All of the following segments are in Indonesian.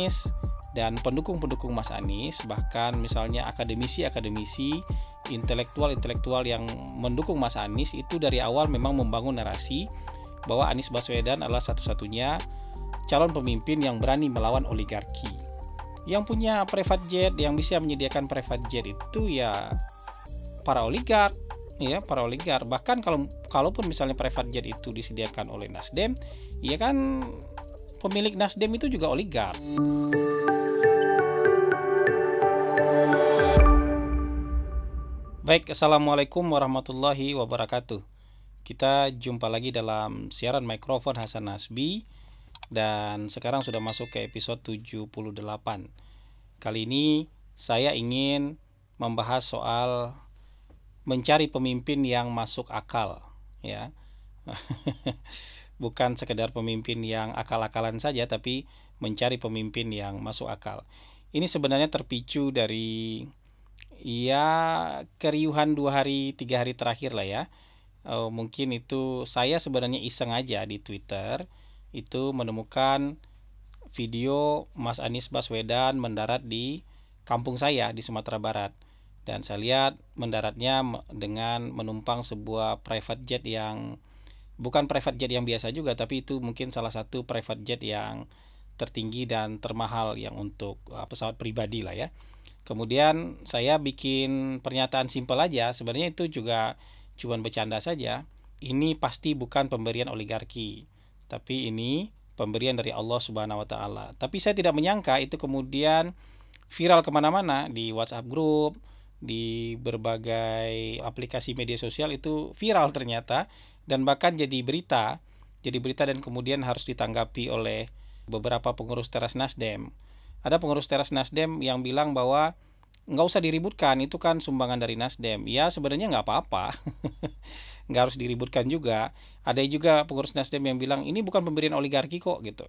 Anies dan pendukung-pendukung Mas Anies, bahkan misalnya akademisi-akademisi, intelektual-intelektual yang mendukung Mas Anies itu dari awal memang membangun narasi bahwa Anies Baswedan adalah satu-satunya calon pemimpin yang berani melawan oligarki. Yang punya private jet, yang bisa menyediakan private jet itu ya para oligark, ya para oligark. Bahkan kalaupun misalnya private jet itu disediakan oleh Nasdem, ya kan pemilik Nasdem itu juga oligark. Baik, assalamualaikum warahmatullahi wabarakatuh. Kita jumpa lagi dalam siaran mikrofon Hasan Nasbi, dan sekarang sudah masuk ke episode 78. Kali ini saya ingin membahas soal mencari pemimpin yang masuk akal, ya. Bukan sekedar pemimpin yang akal-akalan saja, tapi mencari pemimpin yang masuk akal. Ini sebenarnya terpicu dari keriuhan 2-3 hari terakhir lah ya. Mungkin itu saya sebenarnya iseng aja di Twitter itu menemukan video Mas Anies Baswedan mendarat di kampung saya di Sumatera Barat, dan saya lihat mendaratnya dengan menumpang sebuah private jet yang bukan private jet yang biasa juga, tapi itu mungkin salah satu private jet yang tertinggi dan termahal yang untuk pesawat pribadi lah ya. Kemudian saya bikin pernyataan simpel aja, sebenarnya itu juga cuman bercanda saja. Ini pasti bukan pemberian oligarki, tapi ini pemberian dari Allah Subhanahu wa Ta'ala. Tapi saya tidak menyangka itu kemudian viral kemana-mana, di WhatsApp group, di berbagai aplikasi media sosial itu viral ternyata, dan bahkan jadi berita dan kemudian harus ditanggapi oleh beberapa pengurus teras Nasdem. Ada pengurus teras Nasdem yang bilang bahwa nggak usah diributkan, itu kan sumbangan dari Nasdem. Ya sebenarnya nggak apa-apa, nggak harus diributkan juga. Ada juga pengurus Nasdem yang bilang ini bukan pemberian oligarki kok gitu.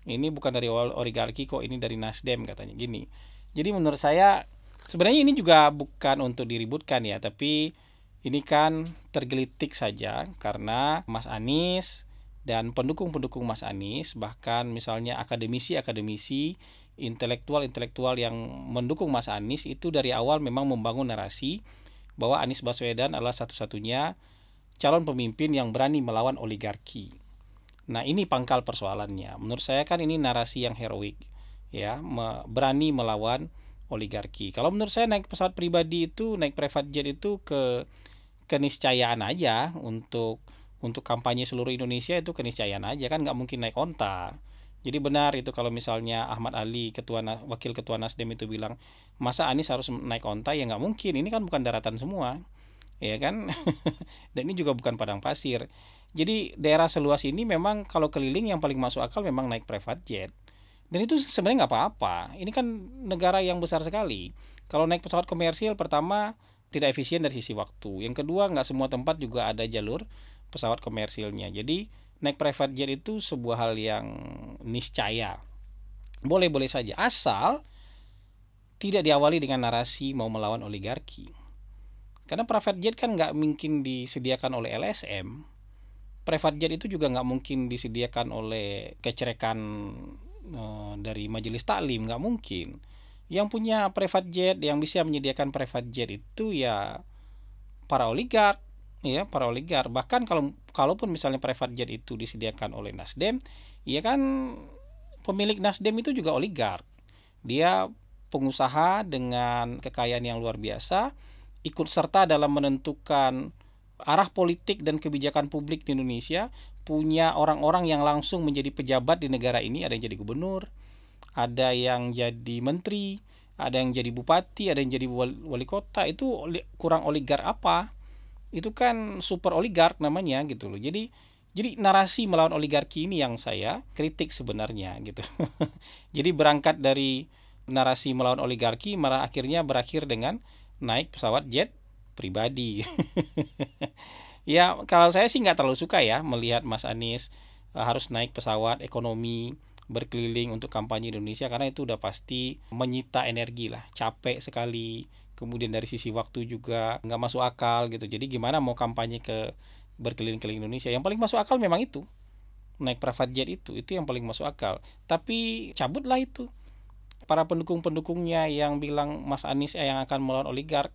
Ini bukan dari oligarki kok, ini dari Nasdem katanya gini. Jadi menurut saya sebenarnya ini juga bukan untuk diributkan ya, tapi ini kan tergelitik saja karena Mas Anies dan pendukung-pendukung Mas Anies, bahkan misalnya akademisi-akademisi, intelektual-intelektual yang mendukung Mas Anies itu dari awal memang membangun narasi bahwa Anies Baswedan adalah satu-satunya calon pemimpin yang berani melawan oligarki. Nah, ini pangkal persoalannya. Menurut saya kan ini narasi yang heroik, ya, berani melawan oligarki. Kalau menurut saya naik pesawat pribadi itu, naik private jet itu keniscayaan aja untuk kampanye seluruh Indonesia, itu keniscayaan aja, kan nggak mungkin naik onta. Jadi benar itu kalau misalnya Ahmad Ali, wakil ketua Nasdem itu bilang, masa Anies harus naik onta? Ya nggak mungkin, ini kan bukan daratan semua, ya kan? Dan ini juga bukan padang pasir. Jadi daerah seluas ini memang kalau keliling yang paling masuk akal memang naik private jet. Dan itu sebenarnya nggak apa-apa, ini kan negara yang besar sekali. Kalau naik pesawat komersil, pertama tidak efisien dari sisi waktu, yang kedua nggak semua tempat juga ada jalur pesawat komersilnya. Jadi naik private jet itu sebuah hal yang niscaya, boleh-boleh saja, asal tidak diawali dengan narasi mau melawan oligarki. Karena private jet kan nggak mungkin disediakan oleh LSM, private jet itu juga nggak mungkin disediakan oleh kecerekan dari majelis taklim, nggak mungkin. Yang punya private jet, yang bisa menyediakan private jet itu ya para oligark, ya para oligark. Bahkan kalaupun misalnya private jet itu disediakan oleh Nasdem, ya kan pemilik Nasdem itu juga oligark. Dia pengusaha dengan kekayaan yang luar biasa, ikut serta dalam menentukan arah politik dan kebijakan publik di Indonesia, punya orang-orang yang langsung menjadi pejabat di negara ini, ada yang jadi gubernur, ada yang jadi menteri, ada yang jadi bupati, ada yang jadi wali kota. Itu kurang oligark apa? Itu kan super oligark namanya gitu loh. Jadi narasi melawan oligarki ini yang saya kritik sebenarnya gitu. Jadi berangkat dari narasi melawan oligarki, malah akhirnya berakhir dengan naik pesawat jet pribadi. Ya kalau saya sih nggak terlalu suka ya melihat Mas Anies harus naik pesawat ekonomi berkeliling untuk kampanye Indonesia, karena itu udah pasti menyita energi lah, capek sekali. Kemudian dari sisi waktu juga nggak masuk akal gitu. Jadi gimana mau kampanye ke berkeliling-keliling Indonesia? Yang paling masuk akal memang itu, naik private jet itu yang paling masuk akal. Tapi cabutlah itu para pendukung-pendukungnya yang bilang Mas Anies yang akan melawan oligark.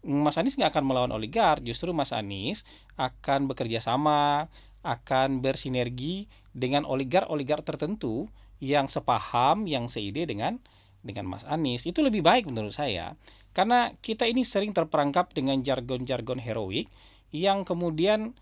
Mas Anies nggak akan melawan oligark, justru Mas Anies akan bekerja sama, akan bersinergi dengan oligark-oligark tertentu yang sepaham, yang seide dengan Mas Anies. Itu lebih baik menurut saya, karena kita ini sering terperangkap dengan jargon-jargon heroik yang kemudian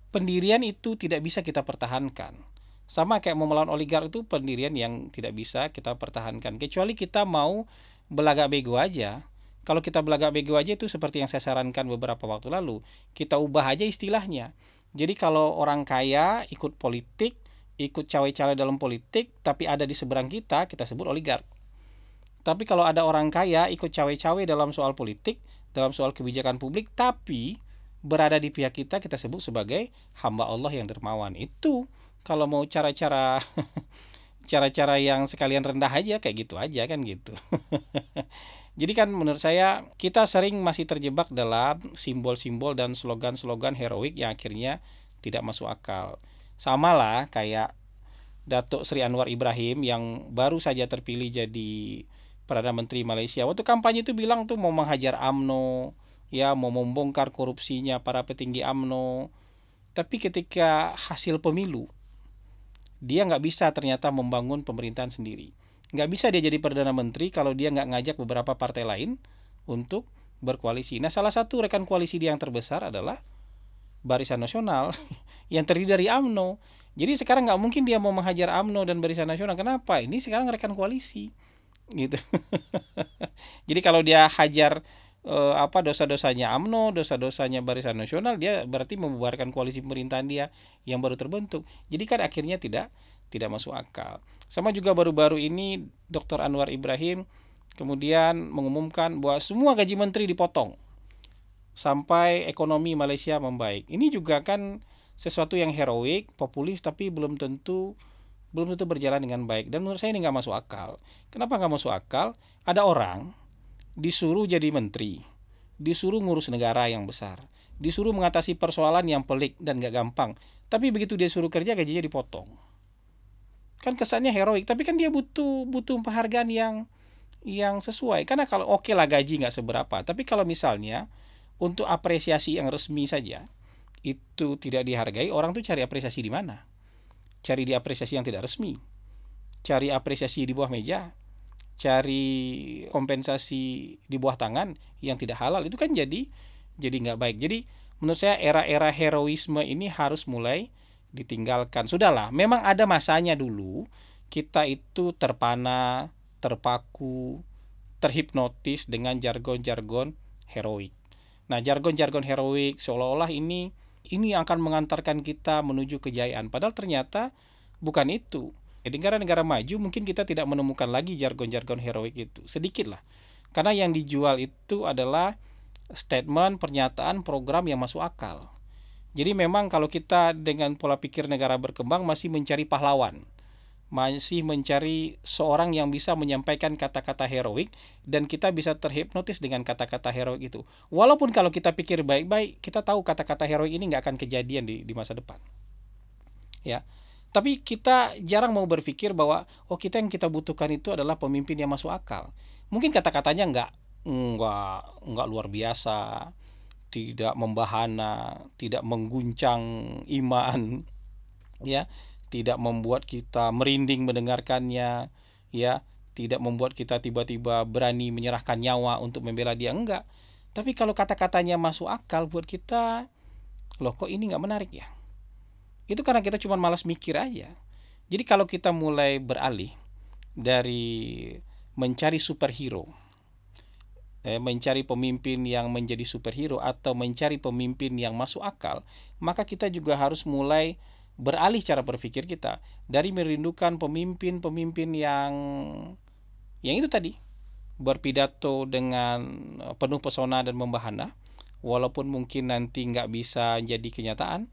pendirian itu tidak bisa kita pertahankan. Sama kayak mau melawan oligark itu pendirian yang tidak bisa kita pertahankan, kecuali kita mau belagak bego aja. Kalau kita belagak bego aja itu seperti yang saya sarankan beberapa waktu lalu, kita ubah aja istilahnya. Jadi kalau orang kaya ikut politik, ikut cawe-cawe dalam politik, tapi ada di seberang kita sebut oligark. Tapi kalau ada orang kaya ikut cawe-cawe dalam soal politik, dalam soal kebijakan publik, tapi berada di pihak kita sebut sebagai hamba Allah yang dermawan. Itu kalau mau cara-cara cara-cara yang sekalian rendah aja, kayak gitu aja kan gitu. Jadi kan menurut saya kita sering masih terjebak dalam simbol-simbol dan slogan-slogan heroik yang akhirnya tidak masuk akal. Sama lah kayak Datuk Seri Anwar Ibrahim yang baru saja terpilih jadi Perdana Menteri Malaysia. Waktu kampanye itu bilang tuh mau menghajar UMNO, ya mau membongkar korupsinya para petinggi UMNO. Tapi ketika hasil pemilu, dia nggak bisa ternyata membangun pemerintahan sendiri. Nggak bisa dia jadi Perdana Menteri kalau dia nggak ngajak beberapa partai lain untuk berkoalisi. Nah, salah satu rekan koalisi dia yang terbesar adalah Barisan Nasional yang terdiri dari UMNO. Jadi sekarang nggak mungkin dia mau menghajar UMNO dan Barisan Nasional. Kenapa? Ini sekarang rekan koalisi, gitu. Jadi kalau dia hajar dosa-dosanya UMNO, dosa-dosanya Barisan Nasional, dia berarti membubarkan koalisi pemerintahan dia yang baru terbentuk. Jadi kan akhirnya tidak masuk akal. Sama juga baru-baru ini Dr. Anwar Ibrahim kemudian mengumumkan bahwa semua gaji menteri dipotong sampai ekonomi Malaysia membaik. Ini juga kan sesuatu yang heroik, populis, tapi belum tentu berjalan dengan baik. Dan menurut saya ini nggak masuk akal. Kenapa nggak masuk akal? Ada orang disuruh jadi menteri, disuruh ngurus negara yang besar, disuruh mengatasi persoalan yang pelik dan nggak gampang. Tapi begitu dia suruh kerja, gajinya dipotong. Kan kesannya heroik, tapi kan dia butuh penghargaan yang sesuai. Karena kalau oke lah gaji nggak seberapa, tapi kalau misalnya untuk apresiasi yang resmi saja itu tidak dihargai, orang tuh cari apresiasi di mana? Cari di apresiasi yang tidak resmi, cari apresiasi di bawah meja, cari kompensasi di bawah tangan yang tidak halal. Itu kan jadi nggak baik. Jadi menurut saya era-era heroisme ini harus mulai ditinggalkan. Sudahlah, memang ada masanya dulu kita itu terpana, terpaku, terhipnotis dengan jargon-jargon heroik. Nah, jargon-jargon heroik seolah-olah ini yang akan mengantarkan kita menuju kejayaan. Padahal ternyata bukan itu. Di negara-negara maju mungkin kita tidak menemukan lagi jargon-jargon heroik itu. Sedikit lah. Karena yang dijual itu adalah statement, pernyataan, program yang masuk akal. Jadi memang kalau kita dengan pola pikir negara berkembang masih mencari pahlawan, masih mencari seorang yang bisa menyampaikan kata-kata heroik, dan kita bisa terhipnotis dengan kata-kata heroik itu. Walaupun kalau kita pikir baik-baik, kita tahu kata-kata heroik ini nggak akan kejadian di masa depan. Ya, tapi kita jarang mau berpikir bahwa kita yang kita butuhkan itu adalah pemimpin yang masuk akal. Mungkin kata-katanya nggak luar biasa, tidak membahana, tidak mengguncang iman, ya, tidak membuat kita merinding mendengarkannya, ya, tidak membuat kita tiba-tiba berani menyerahkan nyawa untuk membela dia, enggak. Tapi kalau kata-katanya masuk akal buat kita, loh kok ini nggak menarik ya? Itu karena kita cuma malas mikir aja. Jadi kalau kita mulai beralih dari mencari superhero, mencari pemimpin yang menjadi superhero, atau mencari pemimpin yang masuk akal, maka kita juga harus mulai beralih cara berpikir kita dari merindukan pemimpin-pemimpin yang itu tadi, berpidato dengan penuh pesona dan membahana, walaupun mungkin nanti nggak bisa jadi kenyataan,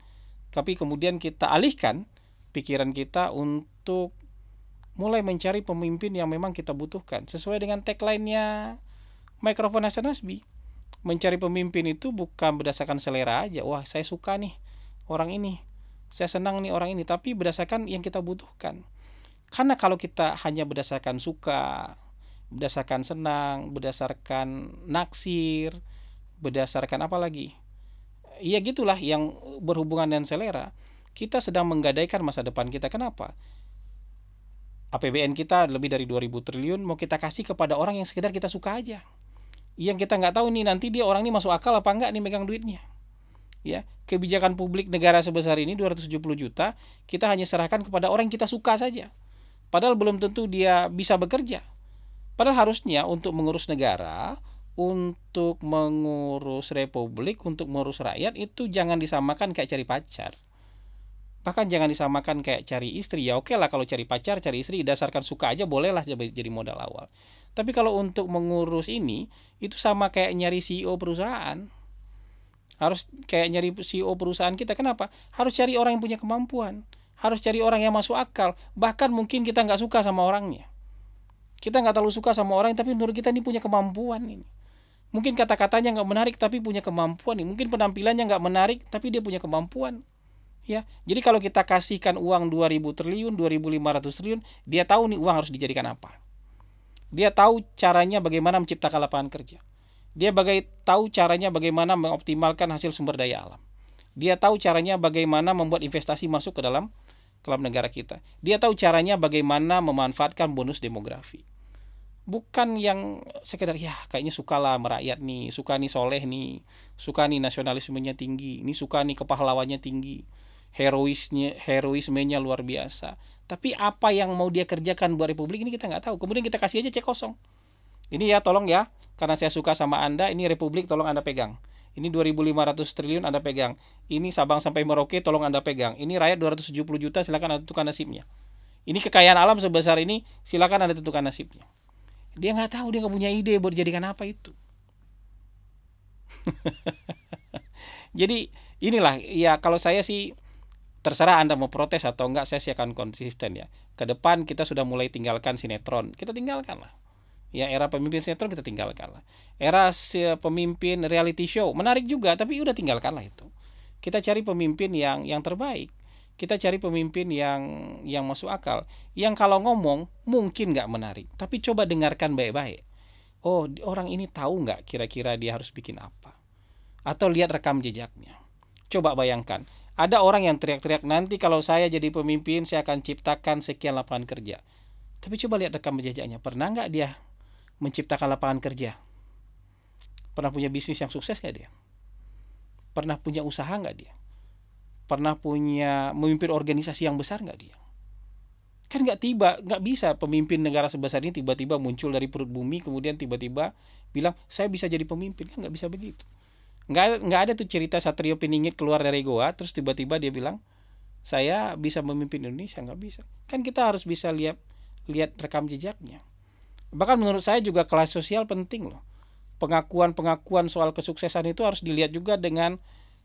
tapi kemudian kita alihkan pikiran kita untuk mulai mencari pemimpin yang memang kita butuhkan, sesuai dengan tagline-nya Microphone Hasan Nasbi. Mencari pemimpin itu bukan berdasarkan selera aja, wah saya suka nih orang ini, saya senang nih orang ini, tapi berdasarkan yang kita butuhkan. Karena kalau kita hanya berdasarkan suka, berdasarkan senang, berdasarkan naksir, berdasarkan apa lagi? Iya gitulah yang berhubungan dengan selera. Kita sedang menggadaikan masa depan kita. Kenapa? APBN kita lebih dari 2000 triliun mau kita kasih kepada orang yang sekedar kita suka aja. Yang kita nggak tahu nih nanti dia orang ini masuk akal apa enggak nih megang duitnya. Ya, kebijakan publik negara sebesar ini 270 juta kita hanya serahkan kepada orang yang kita suka saja. Padahal belum tentu dia bisa bekerja. Padahal harusnya untuk mengurus negara, untuk mengurus republik, untuk mengurus rakyat itu jangan disamakan kayak cari pacar. Bahkan jangan disamakan kayak cari istri. Ya oke lah kalau cari pacar, cari istri dasarkan suka aja bolehlah jadi modal awal. Tapi kalau untuk mengurus ini itu sama kayak nyari CEO perusahaan. Harus kayak nyari CEO perusahaan kita. Kenapa? Harus cari orang yang punya kemampuan. Harus cari orang yang masuk akal. Bahkan mungkin kita nggak suka sama orangnya. Kita nggak terlalu suka sama orang, tapi menurut kita ini punya kemampuan ini. Mungkin kata-katanya nggak menarik, tapi punya kemampuan. Mungkin penampilannya nggak menarik, tapi dia punya kemampuan. Ya, jadi kalau kita kasihkan uang 2000 triliun, 2500 triliun, dia tahu nih uang harus dijadikan apa. Dia tahu caranya bagaimana menciptakan lapangan kerja. Dia tahu caranya bagaimana mengoptimalkan hasil sumber daya alam. Dia tahu caranya bagaimana membuat investasi masuk ke dalam negara kita. Dia tahu caranya bagaimana memanfaatkan bonus demografi. Bukan yang sekedar ya kayaknya sukalah merakyat nih, suka nih soleh nih, suka nih nasionalismenya tinggi, ini suka nih kepahlawannya tinggi, heroismenya luar biasa. Tapi apa yang mau dia kerjakan buat republik ini kita nggak tahu. Kemudian kita kasih aja cek kosong. Ini ya tolong ya, karena saya suka sama Anda, ini republik tolong Anda pegang. Ini 2500 triliun Anda pegang. Ini Sabang sampai Merauke tolong Anda pegang. Ini rakyat 270 juta silakan Anda tentukan nasibnya. Ini kekayaan alam sebesar ini silakan Anda tentukan nasibnya. Dia nggak tahu, dia nggak punya ide buat dijadikan apa itu. Jadi inilah ya, kalau saya sih terserah Anda mau protes atau enggak, saya sih akan konsisten ya. Ke depan kita sudah mulai tinggalkan sinetron, kita tinggalkan lah. Ya era pemimpin sinetron kita tinggalkan lah. Era pemimpin reality show menarik juga, tapi udah tinggalkan lah itu. Kita cari pemimpin yang terbaik. Kita cari pemimpin yang masuk akal. Yang kalau ngomong mungkin nggak menarik, tapi coba dengarkan baik-baik. Oh, orang ini tahu nggak kira-kira dia harus bikin apa? Atau lihat rekam jejaknya. Coba bayangkan, ada orang yang teriak-teriak nanti kalau saya jadi pemimpin saya akan ciptakan sekian lapangan kerja. Tapi coba lihat rekam jejaknya. Pernah nggak dia menciptakan lapangan kerja? Pernah punya bisnis yang sukses nggak dia? Pernah punya usaha nggak dia? Pernah punya memimpin organisasi yang besar nggak dia? Kan nggak bisa pemimpin negara sebesar ini tiba-tiba muncul dari perut bumi kemudian tiba-tiba bilang saya bisa jadi pemimpin, kan nggak bisa begitu. Nggak ada tuh cerita Satrio Piningit keluar dari goa terus tiba-tiba dia bilang saya bisa memimpin Indonesia, nggak bisa. Kan kita harus bisa lihat rekam jejaknya. Bahkan menurut saya juga kelas sosial penting loh. Pengakuan soal kesuksesan itu harus dilihat juga dengan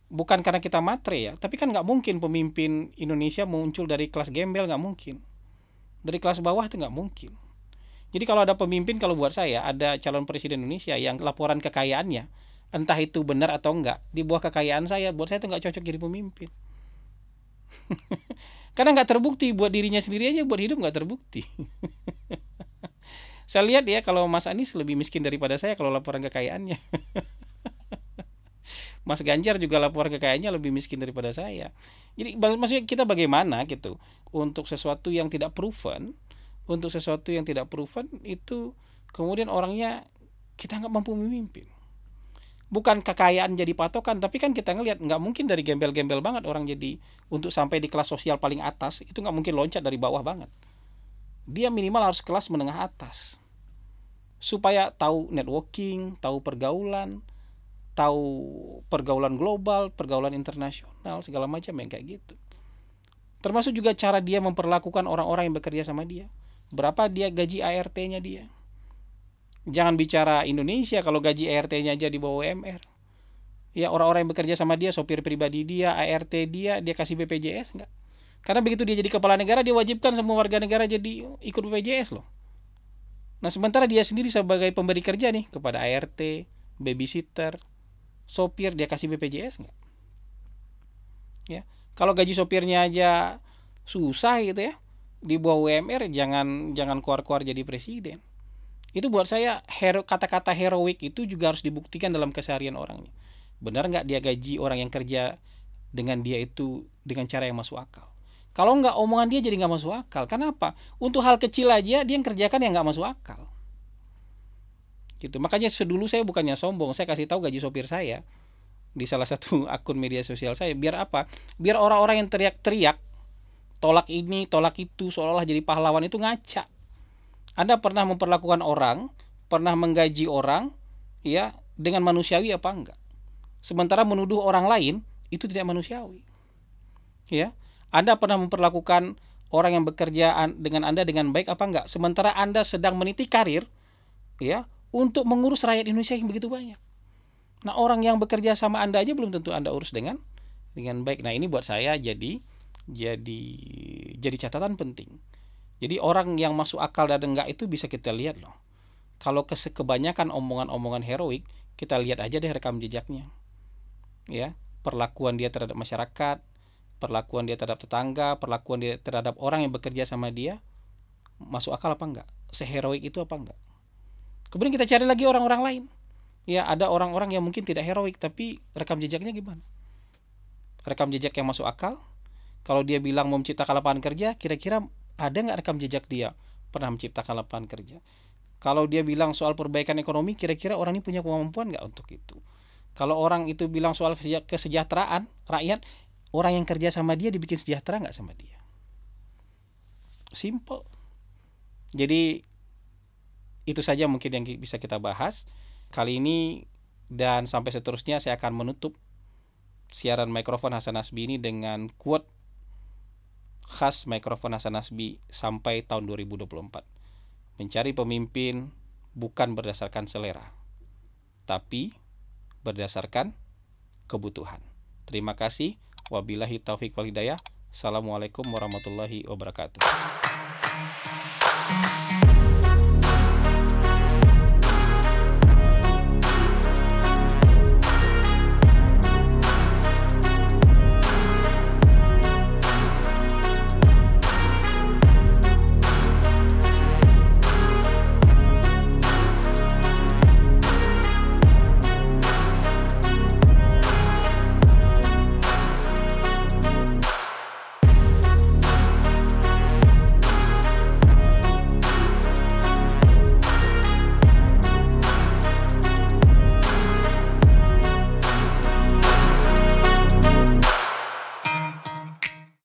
bukan karena kita matre ya, tapi kan nggak mungkin pemimpin Indonesia muncul dari kelas gembel, nggak mungkin. Dari kelas bawah itu nggak mungkin. Jadi kalau ada pemimpin, kalau buat saya ada calon presiden Indonesia yang laporan kekayaannya entah itu benar atau enggak di bawah kekayaan saya, buat saya itu nggak cocok jadi pemimpin. Karena nggak terbukti buat dirinya sendiri aja, buat hidup nggak terbukti. Saya lihat ya kalau Mas Anies lebih miskin daripada saya kalau laporan kekayaannya. Mas Ganjar juga laporan kekayaannya lebih miskin daripada saya. Jadi maksudnya kita bagaimana gitu untuk sesuatu yang tidak proven, itu kemudian orangnya kita nggak mampu memimpin. Bukan kekayaan jadi patokan, tapi kan kita ngelihat nggak mungkin dari gembel-gembel banget orang jadi untuk sampai di kelas sosial paling atas itu nggak mungkin loncat dari bawah banget. Dia minimal harus kelas menengah atas supaya tahu networking, tahu pergaulan, global, pergaulan internasional, segala macam yang kayak gitu. Termasuk juga cara dia memperlakukan orang-orang yang bekerja sama dia. Berapa dia gaji ART-nya dia. Jangan bicara Indonesia, kalau gaji ART-nya aja di bawah UMR. Ya orang-orang yang bekerja sama dia, sopir pribadi dia, ART dia kasih BPJS enggak? Karena begitu dia jadi kepala negara, dia wajibkan semua warga negara jadi ikut BPJS loh. Nah sementara dia sendiri sebagai pemberi kerja nih, kepada ART, babysitter, sopir dia kasih BPJS enggak? Ya, kalau gaji sopirnya aja susah gitu ya, di bawah UMR jangan keluar-keluar jadi presiden. Itu buat saya kata-kata heroik itu juga harus dibuktikan dalam keseharian orangnya. Benar nggak dia gaji orang yang kerja dengan dia itu dengan cara yang masuk akal? Kalau nggak, omongan dia jadi nggak masuk akal. Kenapa? Untuk hal kecil aja dia yang kerjakan yang nggak masuk akal. Gitu. Makanya dulu saya bukannya sombong, saya kasih tahu gaji sopir saya di salah satu akun media sosial saya. Biar apa? Biar orang-orang yang teriak-teriak, tolak ini, tolak itu, seolah-olah jadi pahlawan itu ngaca. Anda pernah memperlakukan orang, pernah menggaji orang, ya, dengan manusiawi apa enggak? Sementara menuduh orang lain itu tidak manusiawi. Ya. Anda pernah memperlakukan orang yang bekerja dengan Anda dengan baik apa enggak? Sementara Anda sedang meniti karir, ya, untuk mengurus rakyat Indonesia yang begitu banyak. Nah, orang yang bekerja sama Anda aja belum tentu Anda urus dengan baik. Nah, ini buat saya jadi catatan penting. Jadi orang yang masuk akal dan enggak itu bisa kita lihat loh. Kalau kebanyakan omongan-omongan heroik, kita lihat aja deh rekam jejaknya. Ya, perlakuan dia terhadap masyarakat, perlakuan dia terhadap tetangga, perlakuan dia terhadap orang yang bekerja sama dia, masuk akal apa enggak? Seheroik itu apa enggak? Kemudian kita cari lagi orang-orang lain. Ya, ada orang-orang yang mungkin tidak heroik, tapi rekam jejaknya gimana? Rekam jejak yang masuk akal? Kalau dia bilang mau menciptakan lapangan kerja, kira-kira ada nggak rekam jejak dia pernah menciptakan lapangan kerja? Kalau dia bilang soal perbaikan ekonomi, kira-kira orang ini punya kemampuan nggak untuk itu? Kalau orang itu bilang soal kesejahteraan rakyat, orang yang kerja sama dia dibikin sejahtera nggak sama dia? Simple. Jadi itu saja mungkin yang bisa kita bahas kali ini, dan sampai seterusnya saya akan menutup siaran mikrofon Hasan Nasbi ini dengan quote khas mikrofon Hasan Nasbi sampai tahun 2024. Mencari pemimpin bukan berdasarkan selera, tapi berdasarkan kebutuhan. Terima kasih. Wabillahi taufiq wal hidayah. Assalamualaikum warahmatullahi wabarakatuh.